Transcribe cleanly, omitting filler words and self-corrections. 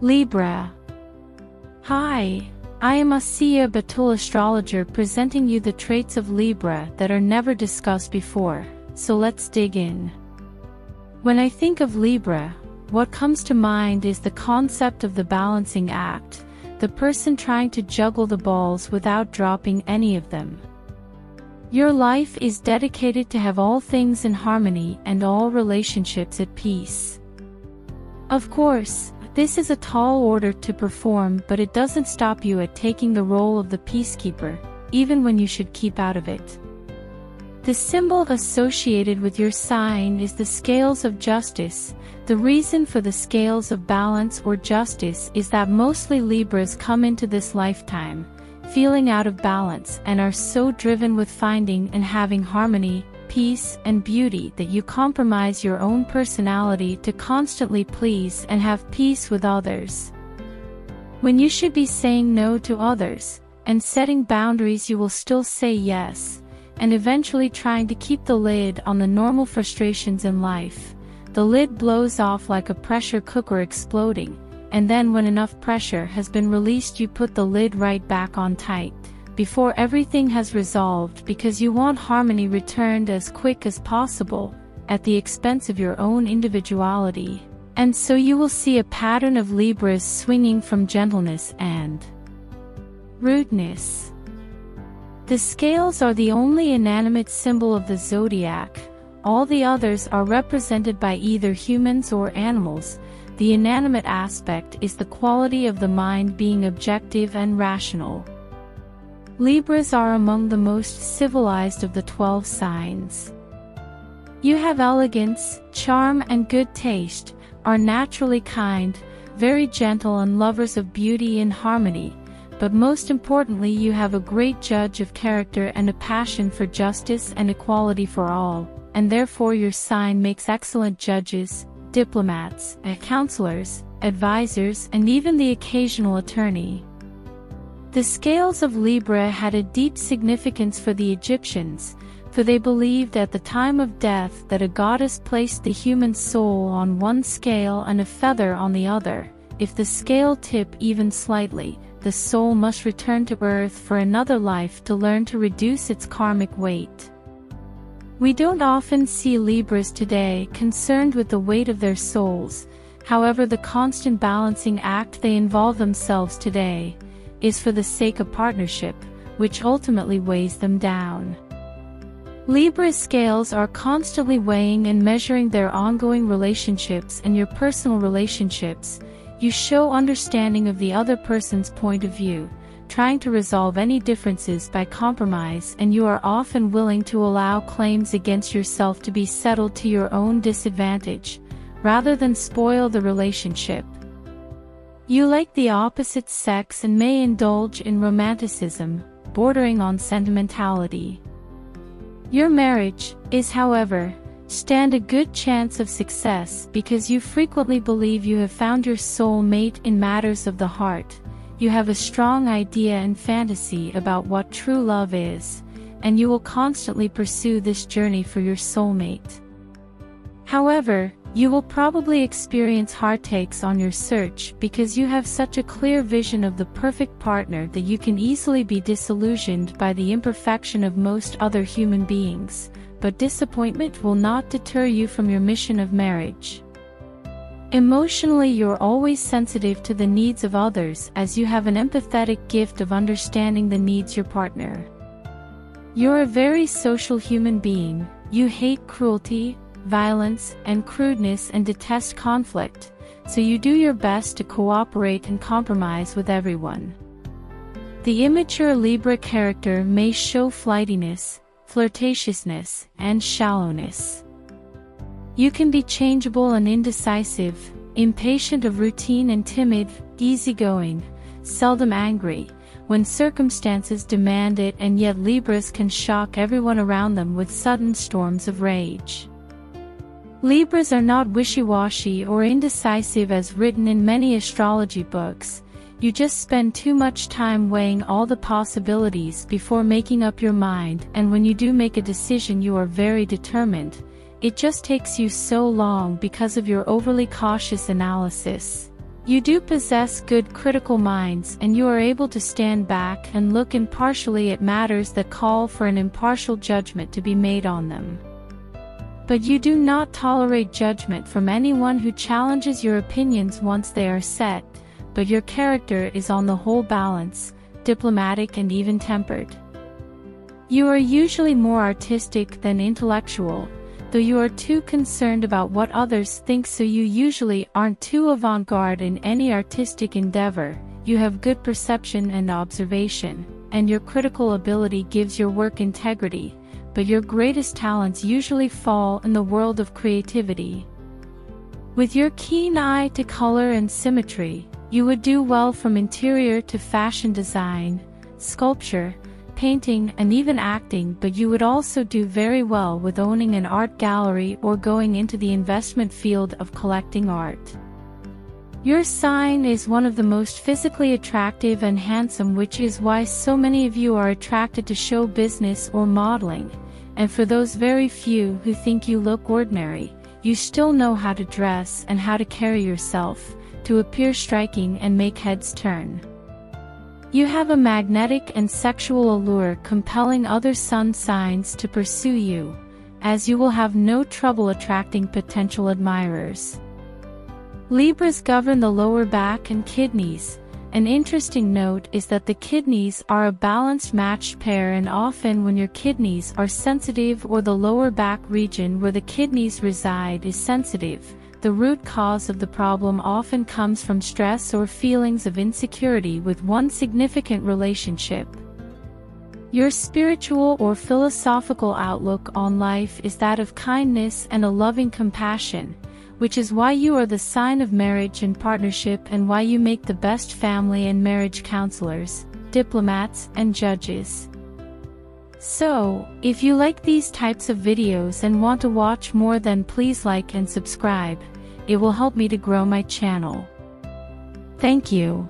Libra. Hi, I am Asiya Batool, astrologer, presenting you the traits of Libra that are never discussed before, so let's dig in. When I think of Libra, what comes to mind is the concept of the balancing act, the person trying to juggle the balls without dropping any of them. Your life is dedicated to have all things in harmony and all relationships at peace. Of course, this is a tall order to perform, but it doesn't stop you at taking the role of the peacekeeper, even when you should keep out of it. The symbol associated with your sign is the scales of justice. The reason for the scales of balance or justice is that mostly Libras come into this lifetime feeling out of balance and are so driven with finding and having harmony, peace, and beauty that you compromise your own personality to constantly please and have peace with others. When you should be saying no to others and setting boundaries, you will still say yes, and eventually trying to keep the lid on the normal frustrations in life. The lid blows off like a pressure cooker exploding, and then when enough pressure has been released, you put the lid right back on tight before everything has resolved, because you want harmony returned as quick as possible at the expense of your own individuality. And so you will see a pattern of Libras swinging from gentleness and rudeness. The scales are the only inanimate symbol of the zodiac. All the others are represented by either humans or animals. The inanimate aspect is the quality of the mind being objective and rational. Libras are among the most civilized of the 12 signs. You have elegance, charm, and good taste, are naturally kind, very gentle, and lovers of beauty and harmony. But most importantly, you have a great judge of character and a passion for justice and equality for all, and therefore your sign makes excellent judges, diplomats, counselors, advisors, and even the occasional attorney. The scales of Libra had a deep significance for the Egyptians, for they believed at the time of death that a goddess placed the human soul on one scale and a feather on the other. If the scale tip even slightly, the soul must return to earth for another life to learn to reduce its karmic weight. We don't often see Libras today concerned with the weight of their souls. However, the constant balancing act they involve themselves today is for the sake of partnership, which ultimately weighs them down. Libra's scales are constantly weighing and measuring their ongoing relationships and your personal relationships. You show understanding of the other person's point of view, trying to resolve any differences by compromise, and you are often willing to allow claims against yourself to be settled to your own disadvantage, rather than spoil the relationship. You like the opposite sex and may indulge in romanticism, bordering on sentimentality. Your marriage is, however, stand a good chance of success because you frequently believe you have found your soul mate in matters of the heart. You have a strong idea and fantasy about what true love is, and you will constantly pursue this journey for your soulmate. However, you will probably experience heartaches on your search because you have such a clear vision of the perfect partner that you can easily be disillusioned by the imperfection of most other human beings, but disappointment will not deter you from your mission of marriage. Emotionally, you're always sensitive to the needs of others as you have an empathetic gift of understanding the needs your partner. You're a very social human being. You hate cruelty, violence, and crudeness and detest conflict, so you do your best to cooperate and compromise with everyone. The immature Libra character may show flightiness, flirtatiousness, and shallowness. You can be changeable and indecisive, impatient of routine and timid, easygoing, seldom angry when circumstances demand it, and yet Libras can shock everyone around them with sudden storms of rage. Libras are not wishy-washy or indecisive as written in many astrology books. You just spend too much time weighing all the possibilities before making up your mind, and when you do make a decision you are very determined. It just takes you so long because of your overly cautious analysis. You do possess good critical minds and you are able to stand back and look impartially at matters that call for an impartial judgment to be made on them. But you do not tolerate judgment from anyone who challenges your opinions once they are set, but your character is on the whole balanced, diplomatic and even-tempered. You are usually more artistic than intellectual, though you are too concerned about what others think, so you usually aren't too avant-garde in any artistic endeavor. You have good perception and observation, and your critical ability gives your work integrity, but your greatest talents usually fall in the world of creativity. With your keen eye to color and symmetry, you would do well from interior to fashion design, sculpture, painting and even acting, but you would also do very well with owning an art gallery or going into the investment field of collecting art. Your sign is one of the most physically attractive and handsome, which is why so many of you are attracted to show business or modeling, and for those very few who think you look ordinary, you still know how to dress and how to carry yourself, to appear striking and make heads turn. You have a magnetic and sexual allure compelling other sun signs to pursue you, as you will have no trouble attracting potential admirers. Libras govern the lower back and kidneys. An interesting note is that the kidneys are a balanced matched pair, and often when your kidneys are sensitive or the lower back region where the kidneys reside is sensitive, the root cause of the problem often comes from stress or feelings of insecurity with one significant relationship. Your spiritual or philosophical outlook on life is that of kindness and a loving compassion, which is why you are the sign of marriage and partnership and why you make the best family and marriage counselors, diplomats, and judges. So, if you like these types of videos and want to watch more, then please like and subscribe. It will help me to grow my channel. Thank you.